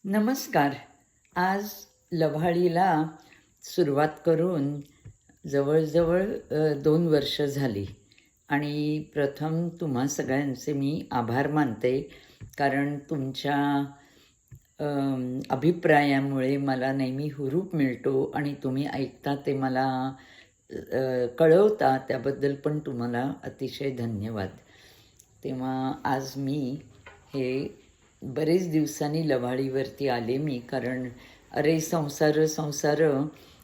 नमस्कार. आज लव्हाळीला सुरुवात करून जवळजवळ 2 वर्ष झाली आणि प्रथम तुम्हा सगळ्यांचे मी आभार मानते. कारण तुमच्या अभिप्रायामुळे मला नेहमी हुरूप मिळतो आणि तुम्ही ऐकता ते मला कळवता, त्याबद्दल पण तुम्हाला अतिशय धन्यवाद. तेव्हा आज मी हे बरेच दिवसांनी लव्हाळीवरती आले मी, कारण अरे संसार संसार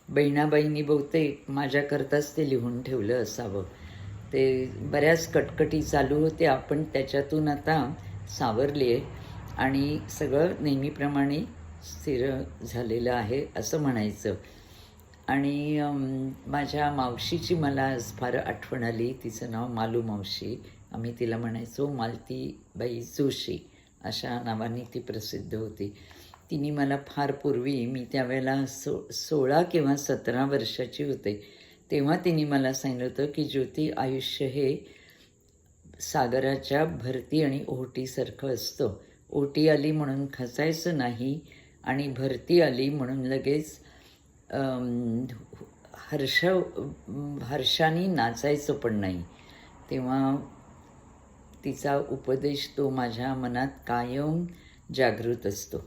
बहिणाबाईंनी बहुतेक माझ्याकरताच ते लिहून ठेवलं असावं. ते बऱ्याच कटकटी चालू होत्या, पण त्याच्यातून आता सावरली आहे आणि सगळं नेहमीप्रमाणे स्थिर झालेलं आहे असं म्हणायचं. आणि माझ्या मावशीची मला आज फार आठवण आली. तिचं नाव मालू मावशी, आम्ही तिला म्हणायचो मालतीबाई जोशी, अशा नावाने ती प्रसिद्ध होती. तिने मला फार पूर्वी, मी त्यावेळेला 16 किंवा 17 वर्षाची होते, तेव्हा तिने मला सांगितलं होतं की ज्योती, आयुष्य हे सागराच्या भरती आणि ओहोटीसारखं असतं. ओहोटी आली म्हणून खचायचं नाही आणि भरती आली म्हणून लगेच हर्षाने नाचायचं पण नाही. तेव्हा तिचा उपदेश तो माझ्या मनात कायम जागृत असतो.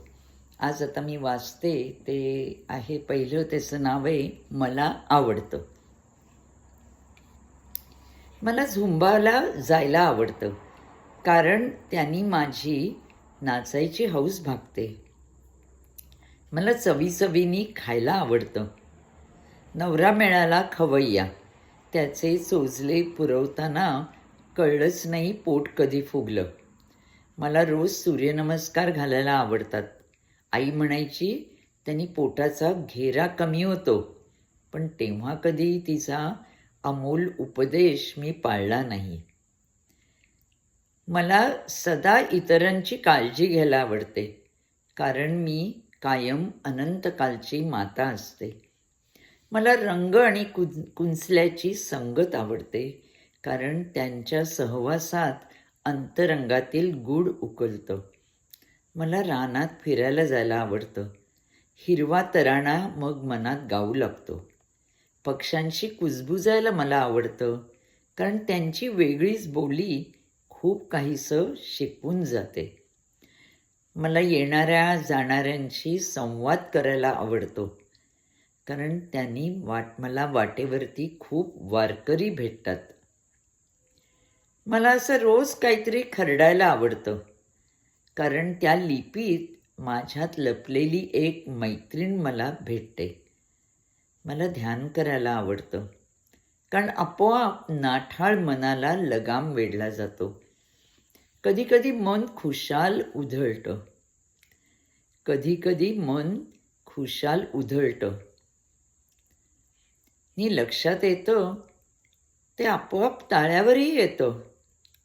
आज आता मी वाचते ते आहे, पहिलं त्याचं नाव आहे मला आवडतं. मला झुंबाला जायला आवडतं, कारण त्यांनी माझी नाचायची हौस भागते. मला चवीचवीनी खायला आवडतं. नवरा मिळाला खवय्या, त्याचे चोचले पुरवताना कळलंच नाही पोट कधी फुगलं. मला रोज सूर्यनमस्कार घालायला आवडतात. आई म्हणायची त्यांनी पोटाचा घेरा कमी होतो, पण तेव्हा कधी तिचा अमोल उपदेश मी पाळला नाही. मला सदा इतरांची काळजी घ्यायला आवडते, कारण मी कायम अनंतकालची माता असते. मला रंग आणि कुंचल्याची संगत आवडते, कारण त्यांच्या सहवासात अंतरंगातील गूढ उकलतं. मला रानात फिरायला जायला आवडतं. हिरवा तराणा मग मनात गाऊ लागतो. पक्ष्यांशी कुजबुजायला मला आवडतं, कारण त्यांची वेगळीच बोली खूप काहीसं शिकवून जाते. मला येणाऱ्या जाणाऱ्यांशी संवाद करायला आवडतो, कारण त्यांनी मला वाटेवरती खूप वारकरी भेटतात. मला असं रोज काहीतरी खरडायला आवडतं, कारण त्या लिपीत माझ्यात लपलेली एक मैत्रीण मला भेटते. मला ध्यान करायला आवडतं, कारण आपोआप नाठाळ मनाला लगाम वेढला जातो. कधीकधी मन खुशाल उधळतं. कधीकधी मन खुशाल उधळतं नि लक्षात येतं ते आपोआप ताळ्यावरही येतं.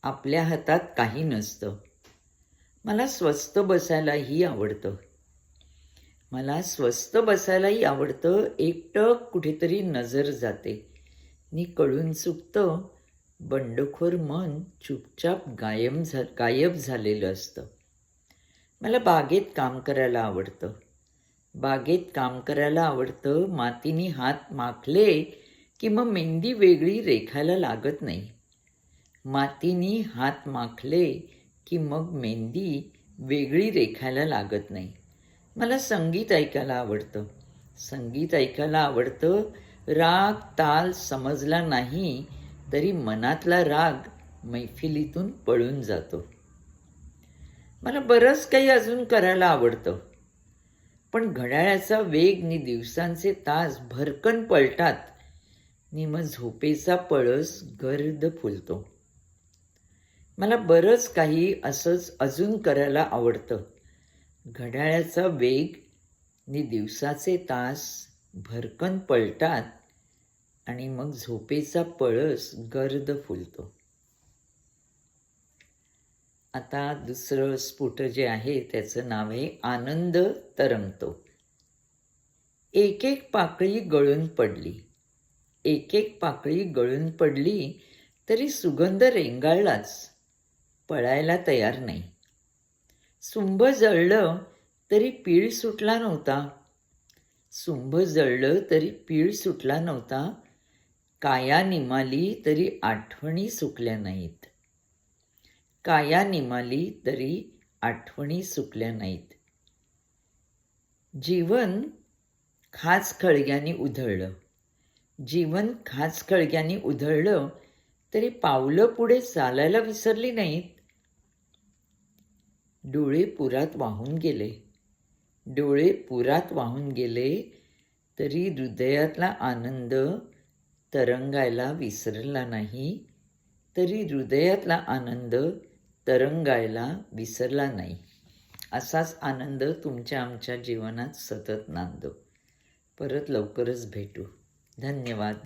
आपल्या हातात काही नसतं. मला स्वस्थ बसायलाही आवडतं. एकटक कुठेतरी नजर जाते नि कळून चुकतं बंडखोर मन चुपचाप गायब झालेलं असतं. मला बागेत काम करायला आवडतं. मातीने हात माखले की मग मेहंदी वेगळी रेखायला लागत नाही. मला संगीत ऐकायला आवडतं. राग ताल समजला नाही तरी मनातला राग मैफिलीतून पळून जातो. मला बरंच काही अजून करायला आवडतं, पण घड्याळाचा वेग नि दिवसांचे तास भरकन पलटात नि मग झोपेचा पळस गर्द फुलतो. मला बरंच काही असंच अजून करायला आवडतं. घड्याळाचा वेग नि दिवसाचे तास भरकन पलटात आणि मग झोपेचा पळस गर्द फुलतो. आता दुसरं स्फुट जे आहे त्याचं नाव आहे आनंद तरंगतो. एक एक पाकळी गळून पडली तरी सुगंध रेंगाळलाच, पळायला तयार नाही. सुंभ जळलं तरी पीळ सुटला नव्हता. सुंभ जळलं तरी पीळ सुटला नव्हता. काया निमाली तरी आठवणी सुकल्या नाहीत. काया निमाली तरी आठवणी सुकल्या नाहीत. जीवन खाच खळग्याने उधळलं. जीवन खाच खळग्याने उधळलं तरी पावलं पुढे चालायला विसरली नाहीत. डोळे पुरात वाहून गेले. डोळे पुरात वाहून गेले तरी हृदयातला आनंद तरंगायला विसरला नाही. तरी हृदयातला आनंद तरंगायला विसरला नाही. असाच आनंद तुमच्या आमच्या जीवनात सतत नांदो. परत लवकरच भेटू. धन्यवाद.